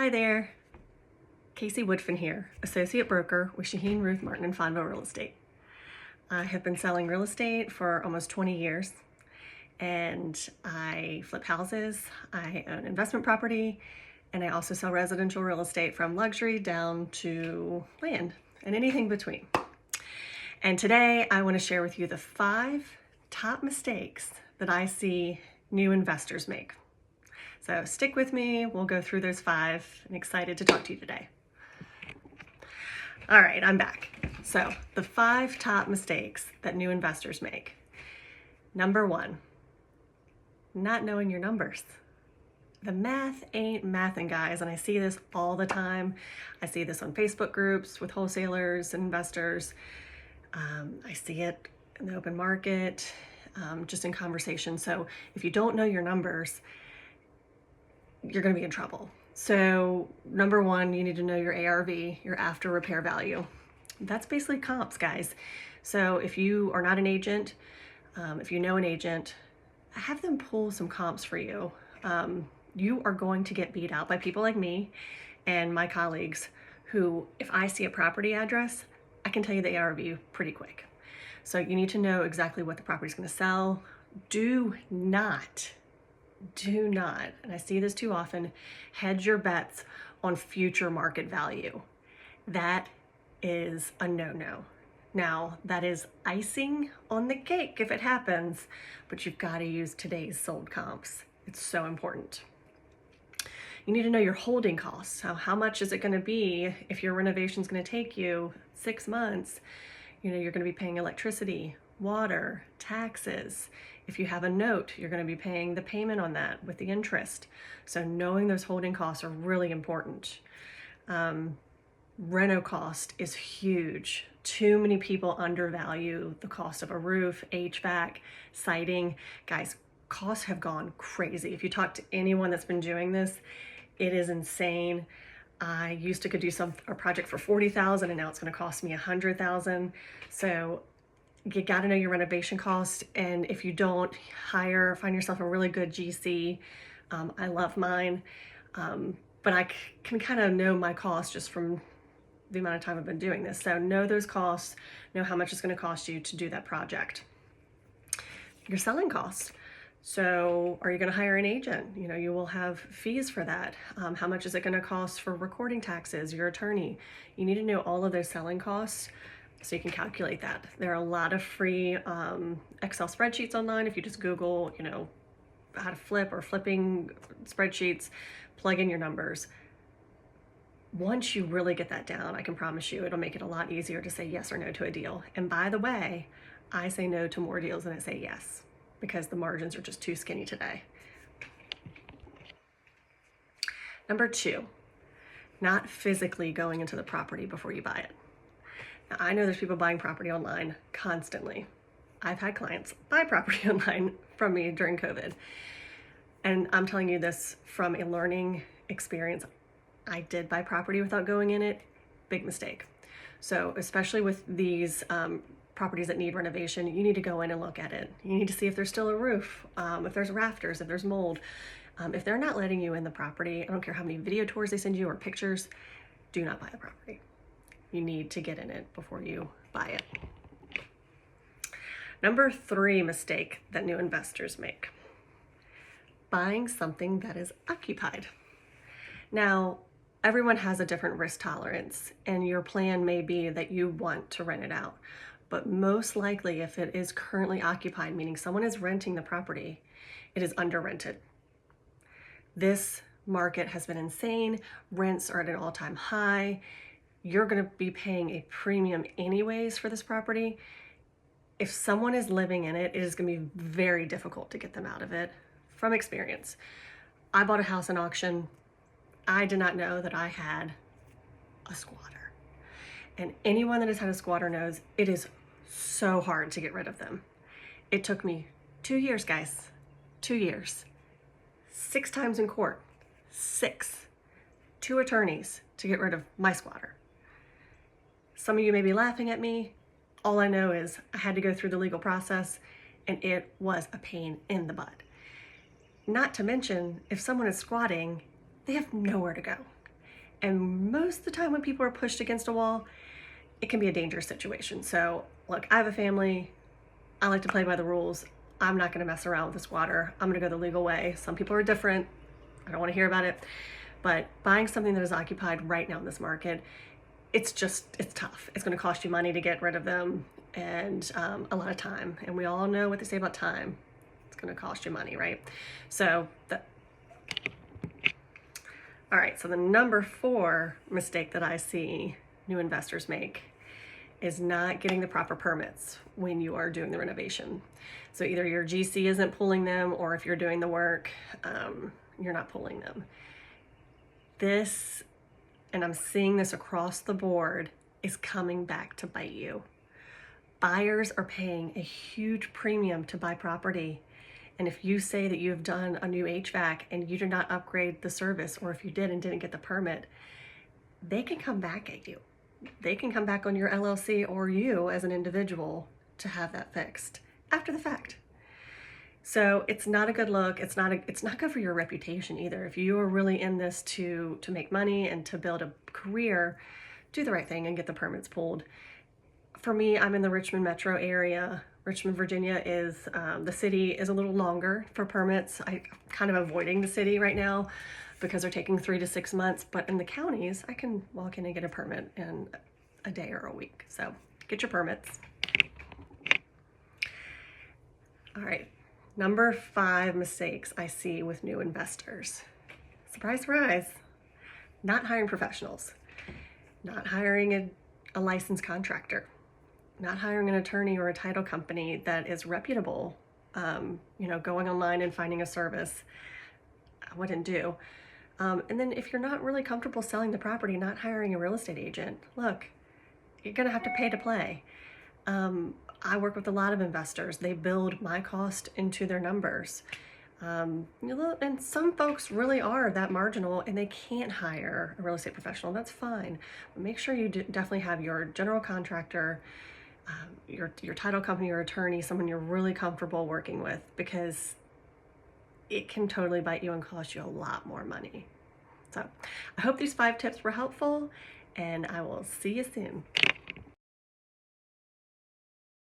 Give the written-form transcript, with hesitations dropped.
Hi there, Casey Woodfin here, Associate Broker with Shaheen, Ruth Martin and Fonville Real Estate. I have been selling real estate for almost 20 years and I flip houses, I own investment property, and I also sell residential real estate from luxury down to land and anything between. And today I want to share with you the 5 top mistakes that I see new investors make. So stick with me, we'll go through those 5. I'm excited to talk to you today. All right, I'm back. So the 5 top mistakes that new investors make. Number 1, not knowing your numbers. The math ain't mathin', guys, and I see this all the time. I see this on Facebook groups with wholesalers and investors. I see it in the open market, just in conversation. So if you don't know your numbers, you're going to be in trouble. So number 1, you need to know your ARV, your after repair value. That's basically comps, guys. So if you are not an agent, if you know an agent, have them pull some comps for you. You are going to get beat out by people like me and my colleagues who, if I see a property address, I can tell you the ARV pretty quick. So you need to know exactly what the property is going to sell. Do not, and I see this too often, hedge your bets on future market value. That is a no-no. Now, that is icing on the cake if it happens, but you've got to use today's sold comps. It's so important. You need to know your holding costs. So how much is it going to be if your renovation is going to take you 6 months? You know, you're going to be paying electricity, water, taxes. If you have a note, you're going to be paying the payment on that with the interest. So knowing those holding costs are really important. Reno cost is huge. Too many people undervalue the cost of a roof, HVAC, siding. Guys, costs have gone crazy. If you talk to anyone that's been doing this, it is insane. I used to could do a project for $40,000 and now it's going to cost me $100,000. So you got to know your renovation cost, and if you don't, find yourself a really good GC. I love mine, but I can kind of know my cost just from the amount of time I've been doing this. So know those costs, know how much it's going to cost you to do that project. Your selling costs. So are you going to hire an agent? You know, you will have fees for that. How much is it going to cost for recording taxes, your attorney? You need to know all of those selling costs so you can calculate that. There are a lot of free Excel spreadsheets online. If you just Google, you know, how to flip or flipping spreadsheets, plug in your numbers. Once you really get that down, I can promise you it'll make it a lot easier to say yes or no to a deal. And by the way, I say no to more deals than I say yes, because the margins are just too skinny today. Number 2, not physically going into the property before you buy it. Now, I know there's people buying property online constantly. I've had clients buy property online from me during COVID. And I'm telling you this from a learning experience. I did buy property without going in it. Big mistake. So especially with these properties that need renovation, you need to go in and look at it. You need to see if there's still a roof, if there's rafters, if there's mold. If they're not letting you in the property, I don't care how many video tours they send you or pictures, do not buy the property. You need to get in it before you buy it. Number 3 mistake that new investors make: buying something that is occupied. Now, everyone has a different risk tolerance, and your plan may be that you want to rent it out. But most likely, if it is currently occupied, meaning someone is renting the property, it is under rented. This market has been insane. Rents are at an all-time high. You're going to be paying a premium anyways for this property. If someone is living in it, it is going to be very difficult to get them out of it from experience. I bought a house in auction. I did not know that I had a squatter. And anyone that has had a squatter knows it is so hard to get rid of them. It took me 2 years, guys. 2 years. 6 times in court. 6. 2 attorneys to get rid of my squatter. Some of you may be laughing at me. All I know is I had to go through the legal process, and it was a pain in the butt. Not to mention, if someone is squatting, they have nowhere to go. And most of the time when people are pushed against a wall, it can be a dangerous situation. So look, I have a family. I like to play by the rules. I'm not going to mess around with this water. I'm going to go the legal way. Some people are different. I don't want to hear about it. But buying something that is occupied right now in this market, it's tough. It's going to cost you money to get rid of them, and a lot of time. And we all know what they say about time. It's going to cost you money, right? So all right, so the number 4 mistake that I see new investors make is not getting the proper permits when you are doing the renovation. So either your GC isn't pulling them, or if you're doing the work, you're not pulling them. This, and I'm seeing this across the board, is coming back to bite you. Buyers are paying a huge premium to buy property. And if you say that you have done a new HVAC and you did not upgrade the service, or if you did and didn't get the permit, they can come back at you. They can come back on your LLC or you as an individual to have that fixed after the fact. So it's not a good look. It's not good for your reputation either. If you are really in this to make money and to build a career, do the right thing and get the permits pulled. For me, I'm in the Richmond metro area. Richmond, Virginia is, the city is a little longer for permits. I'm kind of avoiding the city right now because they're taking 3 to 6 months, but in the counties, I can walk in and get a permit in a day or a week. So get your permits. All right, number 5 mistakes I see with new investors. Surprise, surprise. Not hiring professionals, not hiring a licensed contractor, not hiring an attorney or a title company that is reputable. Going online and finding a service, I wouldn't do. And then if you're not really comfortable selling the property, not hiring a real estate agent. Look, you're gonna have to pay to play. I work with a lot of investors. They build my cost into their numbers. And some folks really are that marginal and they can't hire a real estate professional. That's fine. But make sure you definitely have your general contractor, your title company or attorney, someone you're really comfortable working with, because it can totally bite you and cost you a lot more money. So I hope these 5 tips were helpful, and I will see you soon.